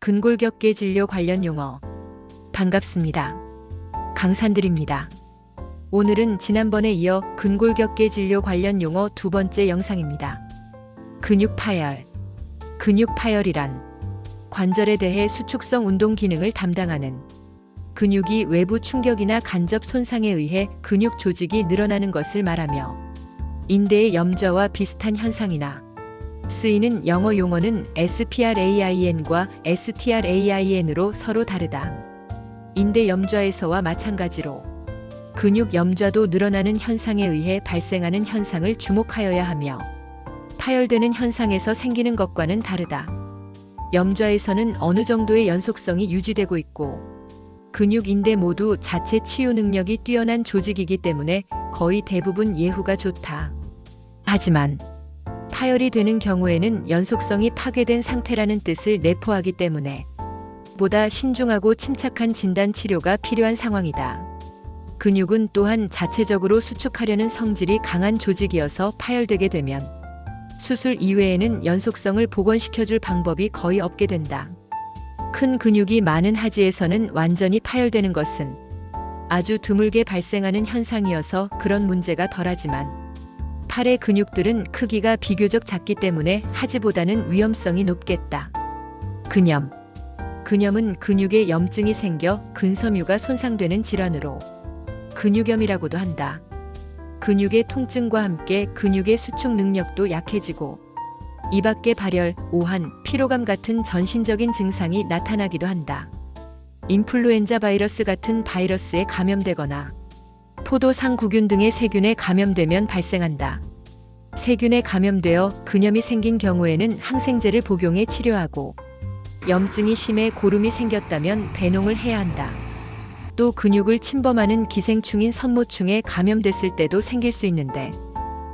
근골격계 진료 관련 용어. 반갑습니다. 강산들입니다. 오늘은 지난번에 이어 근골격계 진료 관련 용어 두 번째 영상입니다. 근육파열. 근육파열이란 관절에 대해 수축성 운동 기능을 담당하는 근육이 외부 충격이나 간접 손상에 의해 근육 조직이 늘어나는 것을 말하며 인대의 염좌와 비슷한 현상이나 쓰이는 영어 용어는 SPRAIN과 STRAIN으로 서로 다르다. 인대 염좌에서와 마찬가지로 근육 염좌도 늘어나는 현상에 의해 발생하는 현상을 주목하여야 하며 파열되는 현상에서 생기는 것과는 다르다. 염좌에서는 어느 정도의 연속성이 유지되고 있고 근육 인대 모두 자체 치유 능력이 뛰어난 조직이기 때문에 거의 대부분 예후가 좋다. 하지만 파열이 되는 경우에는 연속성이 파괴된 상태라는 뜻을 내포하기 때문에 보다 신중하고 침착한 진단 치료가 필요한 상황이다. 근육은 또한 자체적으로 수축하려는 성질이 강한 조직이어서 파열되게 되면 수술 이외에는 연속성을 복원시켜줄 방법이 거의 없게 된다. 큰 근육이 많은 하지에서는 완전히 파열되는 것은 아주 드물게 발생하는 현상이어서 그런 문제가 덜하지만 팔의 근육들은 크기가 비교적 작기 때문에 하지보다는 위험성이 높겠다. 근염. 근염은 근육에 염증이 생겨 근섬유가 손상되는 질환으로 근육염이라고도 한다. 근육의 통증과 함께 근육의 수축 능력도 약해지고 이 밖에 발열, 오한, 피로감 같은 전신적인 증상이 나타나기도 한다. 인플루엔자 바이러스 같은 바이러스에 감염되거나 포도상구균 등의 세균에 감염되면 발생한다. 세균에 감염되어 근염이 생긴 경우에는 항생제를 복용해 치료하고 염증이 심해 고름이 생겼다면 배농을 해야 한다. 또 근육을 침범하는 기생충인 선모충에 감염됐을 때도 생길 수 있는데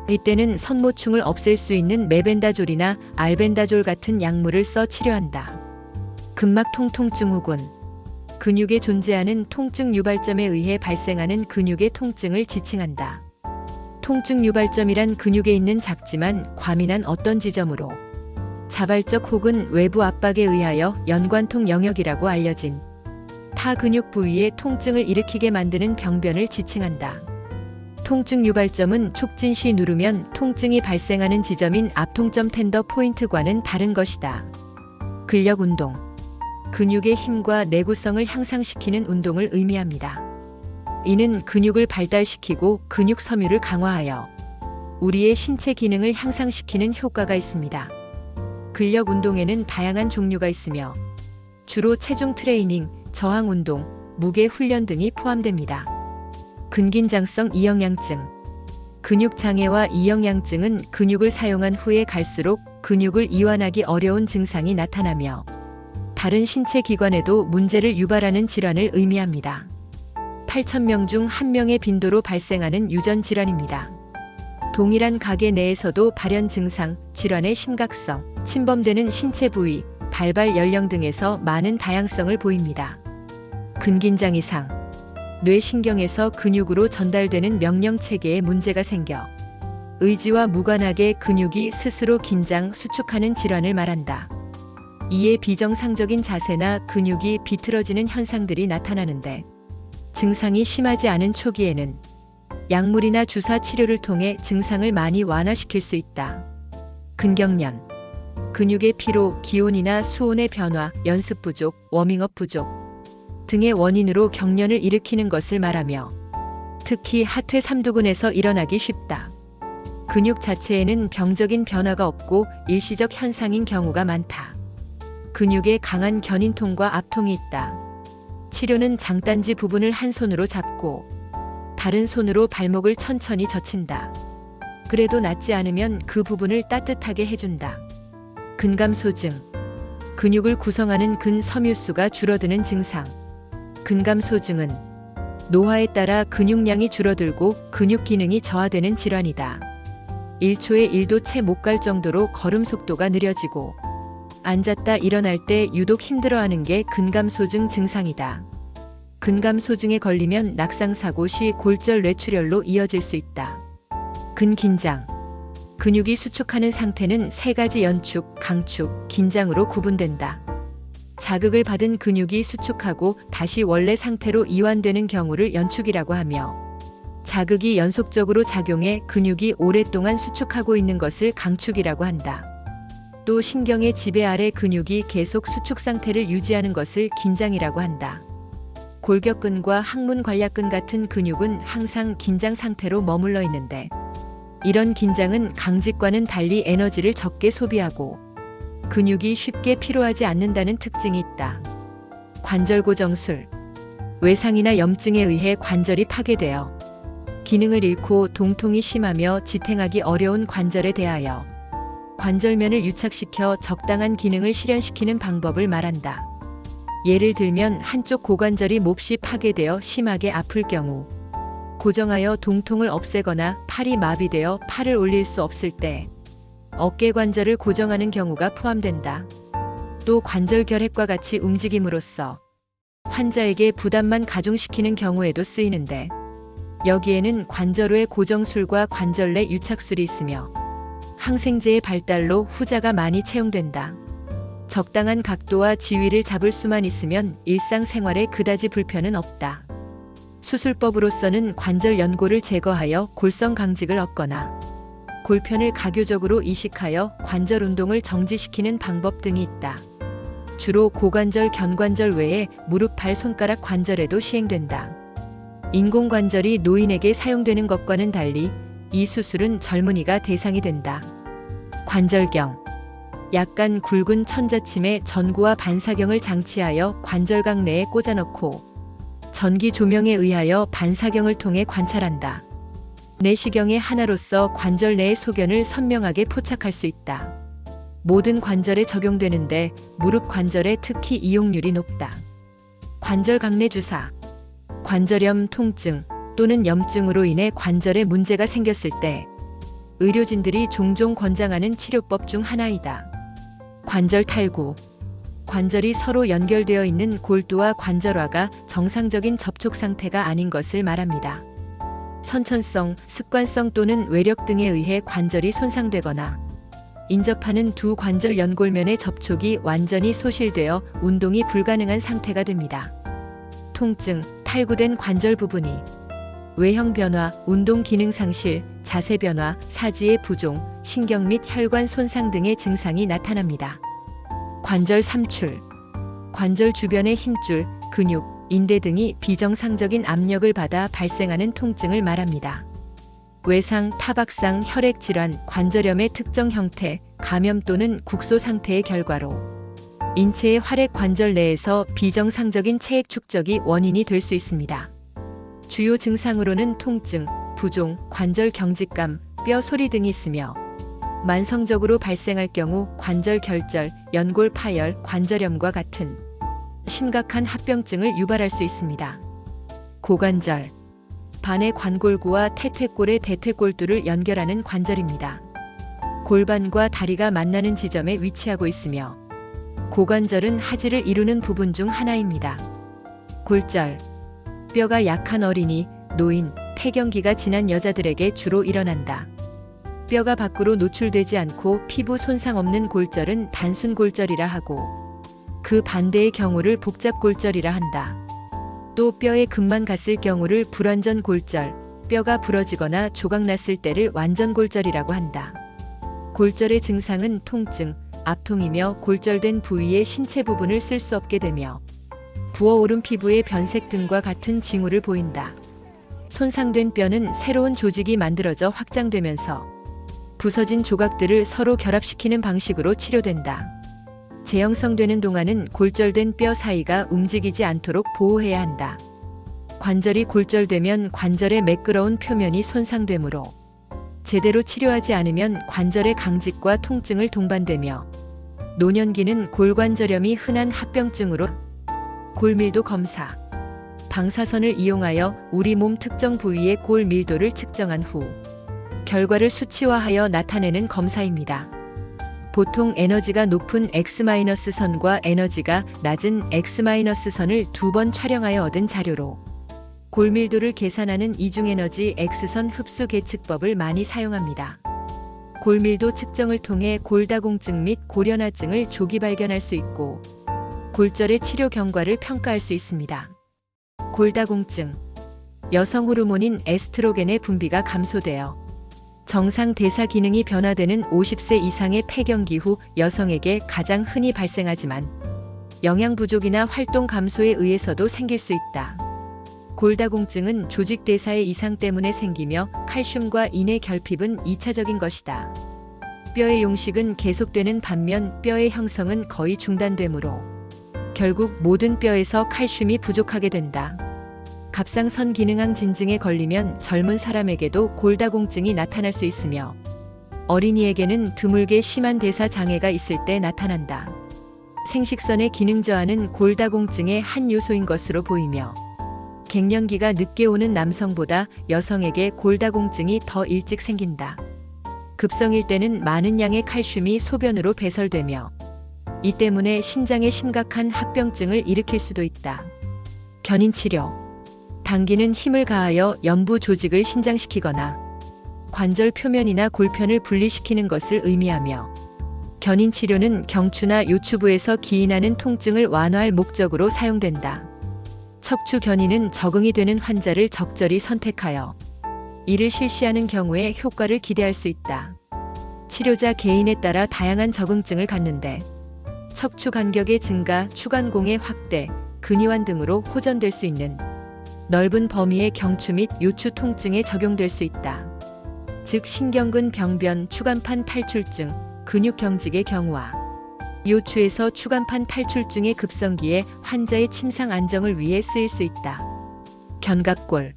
이때는 선모충을 없앨 수 있는 메벤다졸이나 알벤다졸 같은 약물을 써 치료한다. 근막통 통증 후군. 근육에 존재하는 통증 유발점에 의해 발생하는 근육의 통증을 지칭한다. 통증 유발점이란 근육에 있는 작지만 과민한 어떤 지점으로 자발적 혹은 외부 압박에 의하여 연관통 영역이라고 알려진 타 근육 부위에 통증을 일으키게 만드는 병변을 지칭한다. 통증 유발점은 촉진 시 누르면 통증이 발생하는 지점인 압통점 텐더 포인트과는 다른 것이다. 근력 운동. 근육의 힘과 내구성을 향상시키는 운동을 의미합니다. 이는 근육을 발달시키고 근육 섬유를 강화하여 우리의 신체 기능을 향상시키는 효과가 있습니다. 근력 운동에는 다양한 종류가 있으며 주로 체중 트레이닝, 저항 운동, 무게 훈련 등이 포함됩니다. 근긴장성 이영양증. 근육 장애와 이영양증은 근육을 사용한 후에 갈수록 근육을 이완하기 어려운 증상이 나타나며 다른 신체 기관에도 문제를 유발하는 질환을 의미합니다. 8,000명 중 1명의 빈도로 발생하는 유전 질환입니다. 동일한 가게 내에서도 발현 증상, 질환의 심각성, 침범되는 신체 부위, 발발 연령 등에서 많은 다양성을 보입니다. 근긴장 이상. 뇌신경에서 근육으로 전달되는 명령 체계에 문제가 생겨 의지와 무관하게 근육이 스스로 긴장, 수축하는 질환을 말한다. 이에 비정상적인 자세나 근육이 비틀어지는 현상들이 나타나는데 증상이 심하지 않은 초기에는 약물이나 주사 치료를 통해 증상을 많이 완화시킬 수 있다. 근경련. 근육의 피로, 기온이나 수온의 변화, 연습 부족, 워밍업 부족 등의 원인으로 경련을 일으키는 것을 말하며 특히 하퇴 삼두근에서 일어나기 쉽다. 근육 자체에는 병적인 변화가 없고 일시적 현상인 경우가 많다. 근육에 강한 견인통과 압통이 있다. 치료는 장단지 부분을 한 손으로 잡고 다른 손으로 발목을 천천히 젖힌다. 그래도 낫지 않으면 그 부분을 따뜻하게 해준다. 근감소증. 근육을 구성하는 근섬유수가 줄어드는 증상. 근감소증은 노화에 따라 근육량이 줄어들고 근육 기능이 저하되는 질환이다. 1초에 1도 채 못 갈 정도로 걸음 속도가 느려지고 앉았다 일어날 때 유독 힘들어하는 게 근감소증 증상이다. 근감소증에 걸리면 낙상사고 시 골절 뇌출혈로 이어질 수 있다. 근긴장. 근육이 수축하는 상태는 세 가지 연축, 강축, 긴장으로 구분된다. 자극을 받은 근육이 수축하고 다시 원래 상태로 이완되는 경우를 연축이라고 하며, 자극이 연속적으로 작용해 근육이 오랫동안 수축하고 있는 것을 강축이라고 한다. 또 신경의 지배 아래 근육이 계속 수축 상태를 유지하는 것을 긴장이라고 한다. 골격근과 항문관략근 같은 근육은 항상 긴장 상태로 머물러 있는데, 이런 긴장은 강직과는 달리 에너지를 적게 소비하고 근육이 쉽게 피로하지 않는다는 특징이 있다. 관절 고정술. 외상이나 염증에 의해 관절이 파괴되어 기능을 잃고 동통이 심하며 지탱하기 어려운 관절에 대하여 관절면을 유착시켜 적당한 기능을 실현시키는 방법을 말한다. 예를 들면 한쪽 고관절이 몹시 파괴되어 심하게 아플 경우, 고정하여 동통을 없애거나 팔이 마비되어 팔을 올릴 수 없을 때 어깨 관절을 고정하는 경우가 포함된다. 또 관절 결핵과 같이 움직임으로써 환자에게 부담만 가중시키는 경우에도 쓰이는데, 여기에는 관절외 고정술과 관절 내 유착술이 있으며 항생제의 발달로 후자가 많이 채용된다. 적당한 각도와 지위를 잡을 수만 있으면 일상생활에 그다지 불편은 없다. 수술법으로서는 관절 연골을 제거하여 골성 강직을 얻거나 골편을 가교적으로 이식하여 관절 운동을 정지시키는 방법 등이 있다. 주로 고관절, 견관절 외에 무릎, 발, 손가락 관절에도 시행된다. 인공관절이 노인에게 사용되는 것과는 달리 이 수술은 젊은이가 대상이 된다. 관절경. 약간 굵은 천자침에 전구와 반사경을 장치하여 관절각 내에 꽂아넣고 전기 조명에 의하여 반사경을 통해 관찰한다. 내시경의 하나로서 관절 내의 소견을 선명하게 포착할 수 있다. 모든 관절에 적용되는데 무릎 관절에 특히 이용률이 높다. 관절각 내 주사. 관절염, 통증 또는 염증으로 인해 관절에 문제가 생겼을 때 의료진들이 종종 권장하는 치료법 중 하나이다. 관절 탈구. 관절이 서로 연결되어 있는 골두와 관절화가 정상적인 접촉 상태가 아닌 것을 말합니다. 선천성, 습관성 또는 외력 등에 의해 관절이 손상되거나 인접하는 두 관절 연골면의 접촉이 완전히 소실되어 운동이 불가능한 상태가 됩니다. 통증, 탈구된 관절 부분이 외형 변화, 운동 기능 상실, 자세 변화, 사지의 부종, 신경 및 혈관 손상 등의 증상이 나타납니다. 관절 삼출. 관절 주변의 힘줄, 근육, 인대 등이 비정상적인 압력을 받아 발생하는 통증을 말합니다. 외상, 타박상, 혈액 질환, 관절염의 특정 형태, 감염 또는 국소 상태의 결과로 인체의 활액 관절 내에서 비정상적인 체액 축적이 원인이 될 수 있습니다. 주요 증상으로는 통증, 부종, 관절 경직감, 뼈 소리 등이 있으며 만성적으로 발생할 경우 관절 결절, 연골 파열, 관절염과 같은 심각한 합병증을 유발할 수 있습니다. 고관절. 반의 관골구와 태퇴골의 대퇴골두를 연결하는 관절입니다. 골반과 다리가 만나는 지점에 위치하고 있으며 고관절은 하지를 이루는 부분 중 하나입니다. 골절. 뼈가 약한 어린이, 노인, 폐경기가 지난 여자들에게 주로 일어난다. 뼈가 밖으로 노출되지 않고 피부 손상 없는 골절은 단순 골절이라 하고 그 반대의 경우를 복잡 골절이라 한다. 또 뼈에 금만 갔을 경우를 불완전 골절, 뼈가 부러지거나 조각났을 때를 완전 골절이라고 한다. 골절의 증상은 통증, 압통이며 골절된 부위의 신체 부분을 쓸 수 없게 되며 부어오른 피부의 변색 등과 같은 징후를 보인다. 손상된 뼈는 새로운 조직이 만들어져 확장되면서 부서진 조각들을 서로 결합시키는 방식으로 치료된다. 재형성되는 동안은 골절된 뼈 사이가 움직이지 않도록 보호해야 한다. 관절이 골절되면 관절의 매끄러운 표면이 손상되므로 제대로 치료하지 않으면 관절의 강직과 통증을 동반되며 노년기는 골관절염이 흔한 합병증으로 골밀도 검사. 방사선을 이용하여 우리 몸 특정 부위의 골 밀도를 측정한 후 결과를 수치화하여 나타내는 검사입니다. 보통 에너지가 높은 X-선과 에너지가 낮은 X-선을 2번 촬영하여 얻은 자료로 골밀도를 계산하는 이중에너지 X선 흡수 계측법을 많이 사용합니다. 골밀도 측정을 통해 골다공증 및 골연화증을 조기 발견할 수 있고 골절의 치료 경과를 평가할 수 있습니다. 골다공증. 여성 호르몬인 에스트로겐의 분비가 감소되어 정상 대사 기능이 변화되는 50세 이상의 폐경기 후 여성에게 가장 흔히 발생하지만 영양 부족이나 활동 감소에 의해서도 생길 수 있다. 골다공증은 조직 대사의 이상 때문에 생기며 칼슘과 인의 결핍은 2차적인 것이다. 뼈의 용식은 계속되는 반면 뼈의 형성은 거의 중단되므로 결국 모든 뼈에서 칼슘이 부족하게 된다. 갑상선 기능항 진증에 걸리면 젊은 사람에게도 골다공증이 나타날 수 있으며 어린이에게는 드물게 심한 대사 장애가 있을 때 나타난다. 생식선의 기능 저하는 골다공증의 한 요소인 것으로 보이며 갱년기가 늦게 오는 남성보다 여성에게 골다공증이 더 일찍 생긴다. 급성일 때는 많은 양의 칼슘이 소변으로 배설되며 이 때문에 신장에 심각한 합병증을 일으킬 수도 있다. 견인치료. 당기는 힘을 가하여 연부 조직을 신장시키거나 관절 표면이나 골편을 분리시키는 것을 의미하며 견인치료는 경추나 요추부에서 기인하는 통증을 완화할 목적으로 사용된다. 척추 견인은 적응이 되는 환자를 적절히 선택하여 이를 실시하는 경우에 효과를 기대할 수 있다. 치료자 개인에 따라 다양한 적응증을 갖는데 척추 간격의 증가, 추간공의 확대, 근이완 등으로 호전될 수 있는 넓은 범위의 경추 및 요추 통증에 적용될 수 있다. 즉 신경근 병변, 추간판 탈출증, 근육 경직의 경우와 요추에서 추간판 탈출증의 급성기에 환자의 침상 안정을 위해 쓰일 수 있다. 견갑골.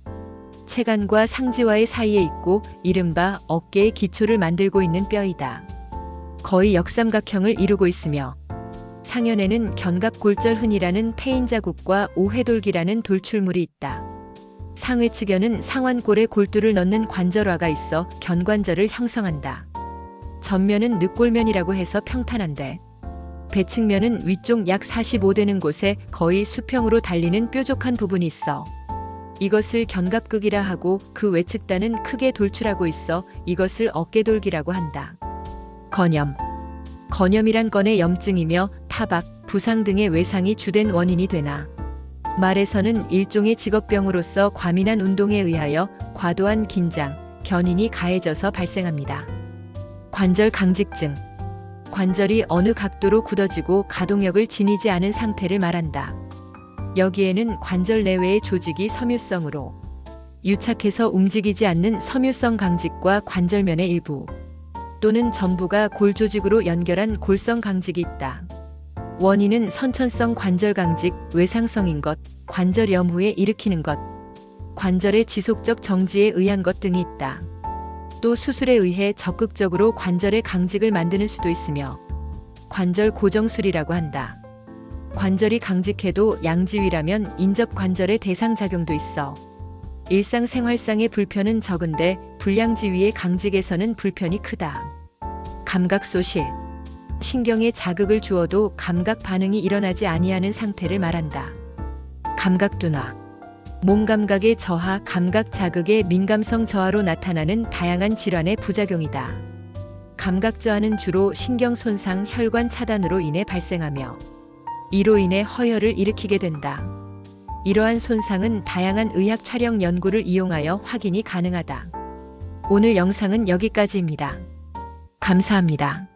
체간과 상지와의 사이에 있고 이른바 어깨의 기초를 만들고 있는 뼈이다. 거의 역삼각형을 이루고 있으며 상연에는 견갑골절흔이라는 패인 자국과 오회돌기라는 돌출물이 있다. 상외측에는 상완골에 골두를 넣는 관절화가 있어 견관절을 형성한다. 전면은 늑골면이라고 해서 평탄한데 배측면은 위쪽 약 45 되는 곳에 거의 수평으로 달리는 뾰족한 부분이 있어 이것을 견갑극이라 하고 그 외측단은 크게 돌출하고 있어 이것을 어깨돌기라고 한다. 건염. 건염이란 건의 염증이며 타박, 부상 등의 외상이 주된 원인이 되나 말에서는 일종의 직업병으로서 과민한 운동에 의하여 과도한 긴장, 견인이 가해져서 발생합니다. 관절 강직증. 관절이 어느 각도로 굳어지고 가동력을 지니지 않은 상태를 말한다. 여기에는 관절 내외의 조직이 섬유성으로 유착해서 움직이지 않는 섬유성 강직과 관절면의 일부 또는 전부가 골 조직으로 연결한 골성 강직이 있다. 원인은 선천성 관절 강직, 외상성인 것, 관절염 후에 일으키는 것, 관절의 지속적 정지에 의한 것 등이 있다. 또 수술에 의해 적극적으로 관절의 강직을 만드는 수도 있으며 관절 고정술이라고 한다. 관절이 강직해도 양지위라면 인접 관절의 대상작용도 있어 일상생활상의 불편은 적은데 불량지위의 강직에서는 불편이 크다. 감각소실. 신경에 자극을 주어도 감각 반응이 일어나지 아니하는 상태를 말한다. 감각둔화. 몸 감각의 저하, 감각 자극의 민감성 저하로 나타나는 다양한 질환의 부작용이다. 감각 저하는 주로 신경 손상, 혈관 차단으로 인해 발생하며 이로 인해 허혈을 일으키게 된다. 이러한 손상은 다양한 의학 촬영 연구를 이용하여 확인이 가능하다. 오늘 영상은 여기까지입니다. 감사합니다.